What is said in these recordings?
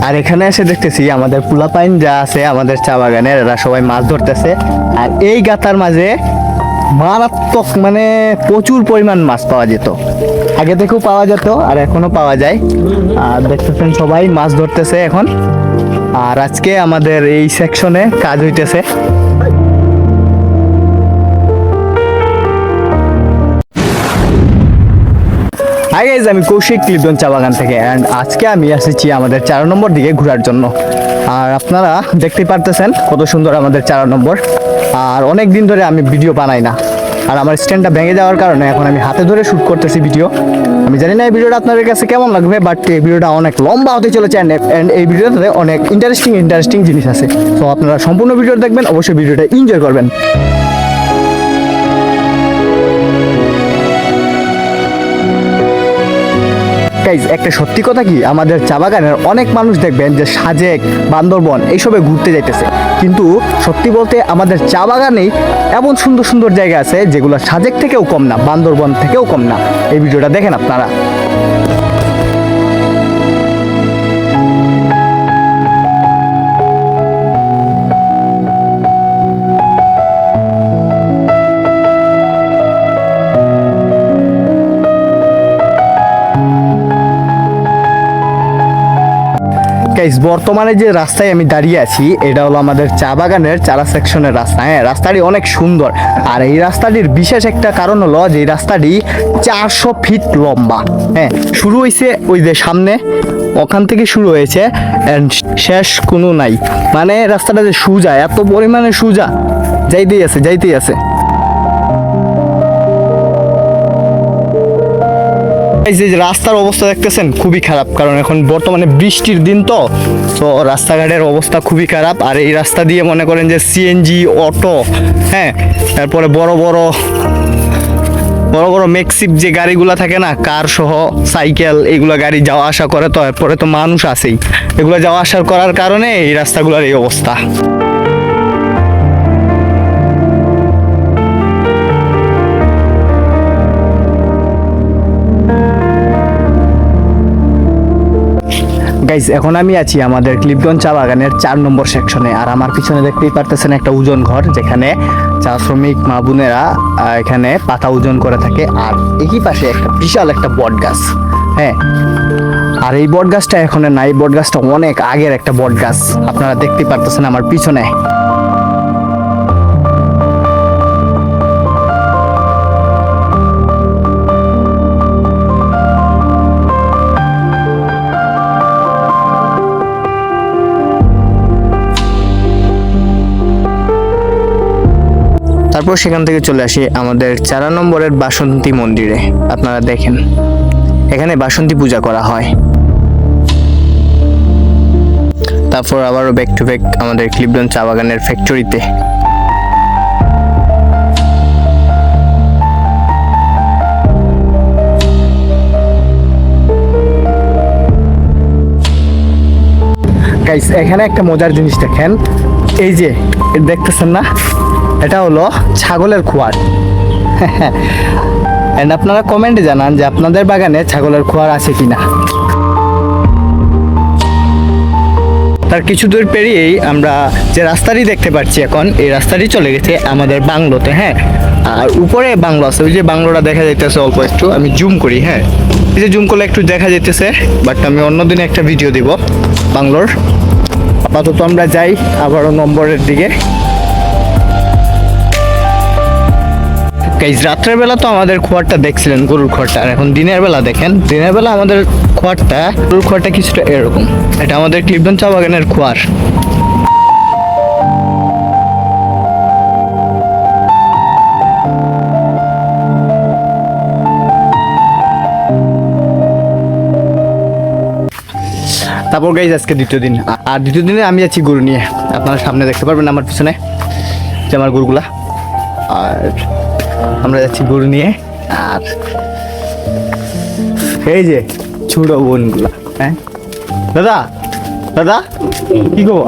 আর এখানে এসে দেখতেছি আমাদের পোলাপাইন যা আছে আমাদের চা বাগানের, এরা সবাই মাছ ধরতেছে। আর এই গাতার মাঝে মারাত্মক মানে প্রচুর পরিমাণ মাছ পাওয়া যেত, আগে থেকেও পাওয়া যেত আর এখনো পাওয়া যায়। আর দেখতেছেন সবাই মাছ ধরতেছে এখন। আর আজকে আমাদের এই সেকশনে কাজ হইতেছে। হাই গাইজ, আমি কৌশিক ক্লিপটন চা বাগান থেকে। অ্যান্ড আজকে আমি এসেছি আমাদের 4 নম্বর দিকে ঘোরার জন্য। আর আপনারা দেখতেই পারতেছেন কত সুন্দর আমাদের 4 নম্বর। আর অনেক দিন ধরে আমি ভিডিও বানাই না, আর আমার স্ট্যান্ডটা ভেঙে যাওয়ার কারণে এখন আমি হাতে ধরে শ্যুট করতেছি ভিডিও। আমি জানি না এই ভিডিওটা আপনাদের কাছে কেমন লাগবে, বাট এই ভিডিওটা অনেক লম্বা হতে চলেছে। অ্যান্ড এই ভিডিওটাতে অনেক ইন্টারেস্টিং জিনিস আছে। সো আপনারা সম্পূর্ণ ভিডিও দেখবেন, অবশ্যই ভিডিওটা এনজয় করবেন। একটা সত্যি কথা কি, আমাদের চা বাগানের অনেক মানুষ দেখবেন যে সাজেক, বান্দরবন এইসবে ঘুরতে যাইতেছে, কিন্তু সত্যি বলতে আমাদের চা বাগানেই এমন সুন্দর সুন্দর জায়গা আছে যেগুলো সাজেক থেকেও কম না, বান্দরবন থেকেও কম না। এই ভিডিওটা দেখেন আপনারা। বর্তমানে যে রাস্তায় আমি দাঁড়িয়ে আছি এটা হলো আমাদের চা বাগানের চারা সেকশনের রাস্তা। হ্যাঁ, রাস্তাটি অনেক সুন্দর। আর এই রাস্তাটির বিশেষ একটা কারণ হলো যে এই রাস্তাটি 400 ফিট লম্বা। হ্যাঁ, শুরু হয়েছে ওই যে সামনে, ওখান থেকে শুরু হয়েছে, অ্যান্ড শেষ কোনো নাই। মানে রাস্তাটা যে সোজা, এত পরিমাণে সোজা, যাইতেই আছে। এই যে রাস্তার অবস্থা দেখতেছেন খুবই খারাপ, কারণ এখন বর্তমানে বৃষ্টির দিন তো রাস্তাঘাটের অবস্থা খুবই খারাপ। আর এই রাস্তা দিয়ে মনে করেন যে সিএনজি, অটো, হ্যাঁ, তারপরে বড় বড় ম্যাক্সিভ যে গাড়িগুলো থাকে না, কার সহ সাইকেল, এইগুলো গাড়ি যাওয়া আসা করে। তো এরপরে তো মানুষ আছেই, এগুলো যাওয়া আসা করার কারণে এই রাস্তাগুলোর এই অবস্থা। গাইজ, এখন আমি আছি আমাদের ক্লিপটন চা বাগানের 4 নম্বর সেকশনে। আর আমার পিছনে দেখতেই পারতেছেন একটা ওজন ঘর, যেখানে চা শ্রমিক মা বোনেরা এখানে পাতা ওজন করে থাকে। আর একই পাশে একটা বিশাল একটা বট গাছ। হ্যাঁ, আর এই বট গাছটা এখন নাই, বট গাছটা অনেক আগের একটা বট গাছ, আপনারা দেখতেই পারতেছেন আমার পিছনে। তারপর সেখান থেকে চলে আসি আমাদের 4 নম্বরের বাসন্তী মন্দিরে। আপনারা দেখেন এখানে বাসন্তী পূজা করা হয়। তারপর আবারও ব্যাক টু ব্যাক আমাদের ক্লিপটন চা বাগানের ফ্যাক্টরিতে। গাইস, এখানে একটা মজার জিনিস দেখেন, এই যে দেখতেছেন না, এটা হলো ছাগলের খোয়ার। এন্ড আপনারা কমেন্টে জানান যে আপনাদের বাগানে ছাগলের খোয়ার আছে কিনা। তার কিছু দূর পেরিয়েই আমরা যে রাস্তাটি দেখতে পাচ্ছি এখন, এই রাস্তাটি চলে গেছে আমাদের বাংলোতে। হ্যাঁ, আর উপরে বাংলো আছে, ওই যে বাংলোটা দেখা যাইতেছে অল্প একটু, আমি জুম করি। হ্যাঁ, এই যে জুম করলে একটু দেখা যাইতেছে, বাট আমি অন্যদিনে একটা ভিডিও দিব বাংলোর। আপাতত আমরা যাই আবারও নম্বরের দিকে। গাইজ, রাত্রের বেলা তো আমাদের খোয়ারটা দেখছিলেন, গরুর খোয়ারটা। আর এখন দিনের বেলা দেখেন, দিনের বেলা আমাদের খোয়ারটা, গরুর খোয়ারটা কিছুটা এরকম। এটা আমাদের ক্লিপটন চা বাগানের খোয়ার। তারপর গাইজ, আজকে দ্বিতীয় দিন। আর দ্বিতীয় দিনে আমি যাচ্ছি গরু নিয়ে। আপনারা সামনে দেখতে পারবেন আমার পিছনে যে আমার গরুগুলা। আর আমরা যাচ্ছি গরু নিয়ে। আর এই যে ছোট বোনগুলা। হ্যাঁ দাদা কি খবর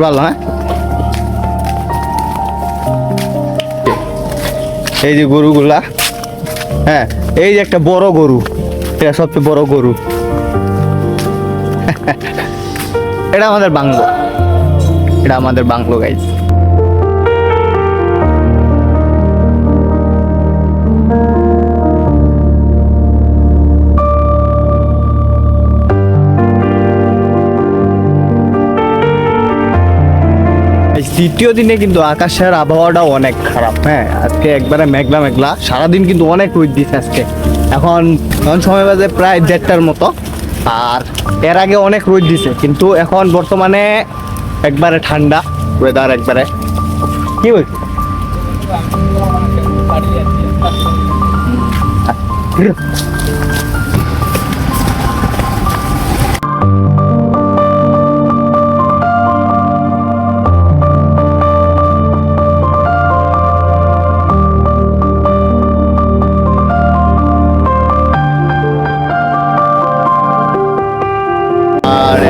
ভালো? হ্যাঁ, এই যে গরুগুলা। হ্যাঁ, এই যে একটা বড় গরু, এটা সবচেয়ে বড় গরু। এটা আমাদের বাংলো, এটা আমাদের বাংলো গাইজ। দ্বিতীয় দিনে কিন্তু আকাশের আবহাওয়াটাও অনেক খারাপ। হ্যাঁ, আজকে একবারে মেঘলা মেঘলা, সারাদিন কিন্তু অনেক রোদ দিচ্ছে আজকে। এখন সময় বাজে প্রায় 1:30টার মতো, আর এর আগে অনেক রোদ দিছে, কিন্তু এখন বর্তমানে একবারে ঠান্ডা ওয়েদার একবারে। কি বলছি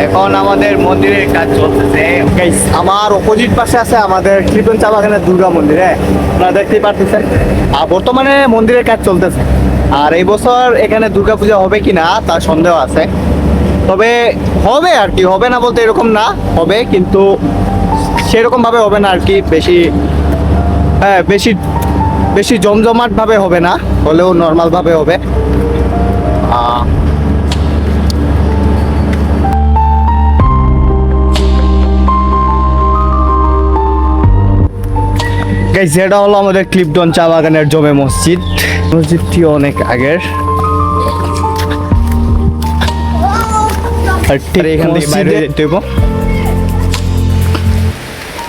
এখন আমাদের মন্দিরের কাজ চলতেছে। Guys, আমার অপোজিট পাশে আছে আমাদের কৃপন চা বাগানের দুর্গা মন্দির। আপনারা দেখতেই পারতেছেন, আর বর্তমানে মন্দিরের কাজ চলতেছে। আর এই বছর এখানে দুর্গা পূজা হবে কিনা তার সন্দেহ আছে, তবে হবে আর কি, হবে না বলতে এরকম না, হবে কিন্তু সেরকম ভাবে হবে না আর কি, বেশি বেশি বেশি জমজমাট ভাবে হবে না, হলেও নর্মাল ভাবে হবে। গাইস, এটা হলো আমাদের ক্লিপটন চা বাগানের জমে মসজিদ। মসজিদটি অনেক আগের, আর ঠিক এখান থেকে বাইরে যেতে হবে।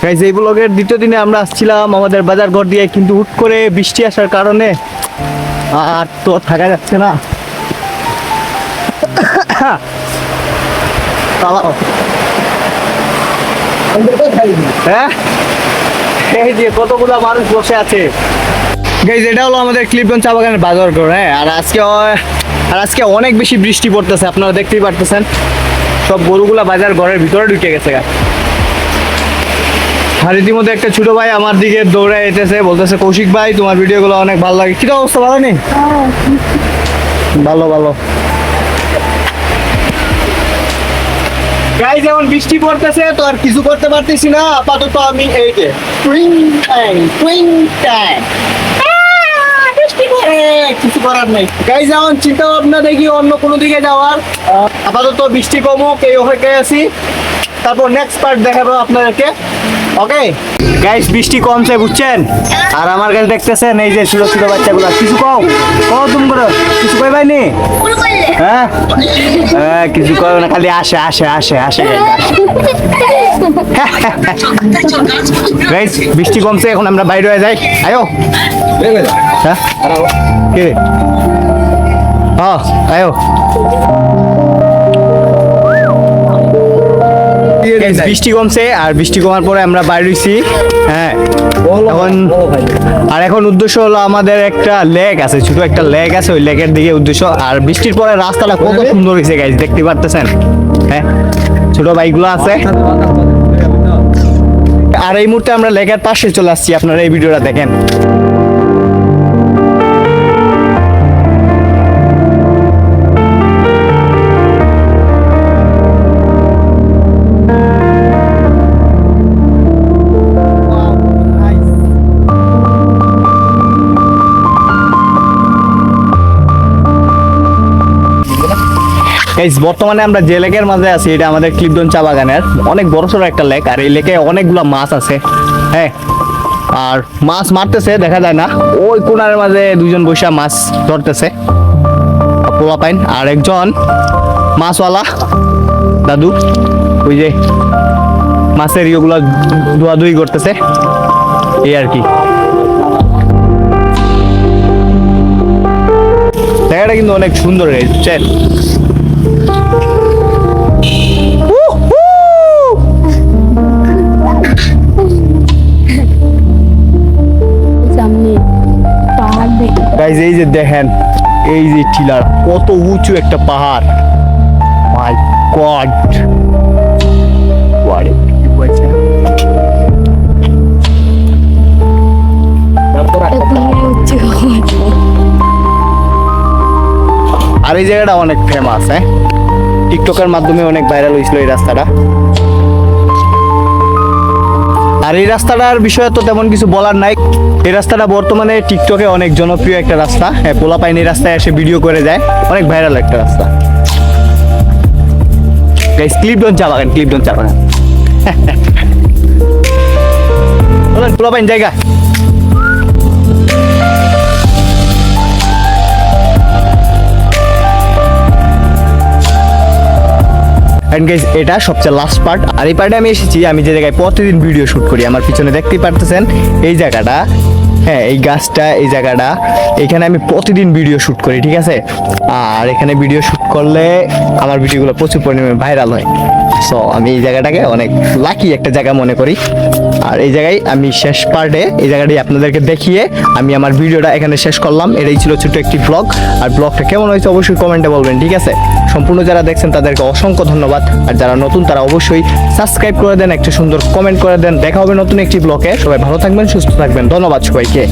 গাইস, এই ব্লগের দ্বিতীয় দিনে আমরা আসছিলাম আমাদের বাজার ঘর দিয়ে, কিন্তু হুট করে বৃষ্টি আসার কারণে আর তো থাকা যাচ্ছে না। হ্যাঁ, এই যে কতগুলা মানুষ বসে আছে। গাইস, এটা হলো আমাদের ক্লিপটন চা বাগানের বাজার ঘর। হ্যাঁ, আর আজকে অনেক বেশি বৃষ্টি পড়তেছে, আপনারা দেখতেই পারতেছেন। সব গরুগুলা বাজার ঘরের ভিতরে ঢুকে গেছে। আর ইতিমধ্যে একটা ছোট ভাই আমার দিকে দৌড়ে এসেছে, বলতেছে কৌশিক ভাই তোমার ভিডিওগুলো অনেক ভালো লাগে। কি অবস্থা, ভালো নেই? ভালো ভালো। গাইস, যেমন বৃষ্টি পড়তেছে তো আর কিছু করতে পারতেছি না, আপাতত আমি এই যে কিছু করার নেই। গাইস, যেমন চিন্তা ভাবনা দেখি অন্য কোনো দিকে যাওয়ার, আপাতত বৃষ্টি কমুক এই অপেক্ষায় আছি, তারপর নেক্সট পার্ট দেখাবো আপনাদেরকে। ওকে গাইস, বৃষ্টি কমছে বুঝছেন, আর আমার কাছে দেখতেছেন এই যে ছোট ছোট বাচ্চাগুলো। কিছু কও তুমি করো, কিছু কই ভাইনি? হ্যাঁ হ্যাঁ, কিছু করো না, খালি আসে আসে আসে আসে। গাইস, বৃষ্টি কমছে, এখন আমরা বাইরে হয়ে যাই। আয়ো হ্যাঁ কে আয়ো। বৃষ্টি কমছে, আর বৃষ্টি কমার পরে আমরা বাইরে হইছি। হ্যাঁ, এখন উদ্দেশ্য হলো আমাদের একটা লেক আছে, ছোট একটা লেক আছে, ওই লেকের দিকে উদ্দেশ্য। আর বৃষ্টির পরে রাস্তাটা কত সুন্দর হয়েছে গাইস, দেখতে পারতেছেন। হ্যাঁ, ছোট বাইকগুলো আছে। আর এই মুহূর্তে আমরা লেকের পাশে চলে আসছি, আপনারা এই ভিডিওটা দেখেন। বর্তমানে আমরা যে লেকের মাঝে আছি, এটা আমাদের ক্লিপটন চা বাগানের অনেক বড় সড়ো একটা লেক, আর এই লেকে অনেকগুলো মাছ আছে। হ্যাঁ, আর মাছ মারতেছে দেখা যায় না, ওই কোনার মাঝে দুজন বৈশা মাছ ধরতেছে পোলা পাইন, আর একজন মাছওয়ালা দাদু ওই যে মাছের ইয়েগুলো ধোয়াধুয়ি করতেছে, এই আর কি। জায়গাটা কিন্তু অনেক সুন্দর হয়েছে। গাইস, এই যে দেখেন, এই যে টিলার কত উঁচু একটা পাহাড়। মাই গড, আর এই জায়গাটা অনেক ফেমাস। হ্যাঁ, টিকটকের মাধ্যমে অনেক ভাইরাল হয়েছিল এই রাস্তাটা। আর এই রাস্তাটার বিষয়ে তো তেমন কিছু বলার নাই। এই রাস্তাটা বর্তমানে টিকটকে অনেক জনপ্রিয় একটা রাস্তা। হ্যাঁ, পোলাপাইন এই রাস্তায় এসে ভিডিও করে যায়, অনেক ভাইরাল একটা রাস্তা। গাইস, ক্লিপডন চা বাগান, ক্লিপডন চা বাগান। বলেন পোলাপাইন জায়গা। এন্ড গাইস, এটা সবচেয়ে লাস্ট পার্ট। আর এই পার্টে আমি এসেছি, আমি যে জায়গায় প্রতিদিন ভিডিও শুট করি। আমার পিছনে দেখতেই পারতেছেন এই জায়গাটা, হ্যাঁ এই গাছটা, এই জায়গাটা, এখানে আমি প্রতিদিন ভিডিও শুট করি, ঠিক আছে। আর এখানে ভিডিও শুট করলে আমার ভিডিওগুলো প্রচুর পরিমাণে ভাইরাল হয়। সো আমি এই জায়গাটাকে অনেক লাকি একটা জায়গা মনে করি। আর এই জায়গায় আমি শেষ পার্টে এই জায়গাটাই আপনাদেরকে দেখিয়ে আমি আমার ভিডিওটা এখানে শেষ করলাম। এটাই ছিল ছোট্ট একটি ব্লগ। আর ব্লগটা কেমন হয়েছে অবশ্যই কমেন্টে বলবেন, ঠিক আছে। সম্পূর্ণ যারা দেখছেন তাদেরকে অসংখ্য ধন্যবাদ। আর যারা নতুন তারা অবশ্যই সাবস্ক্রাইব করে দেন, একটা সুন্দর কমেন্ট করে দেন। দেখা হবে নতুন একটি ব্লগে। সবাই ভালো থাকবেন, সুস্থ থাকবেন। ধন্যবাদ সবাইকে।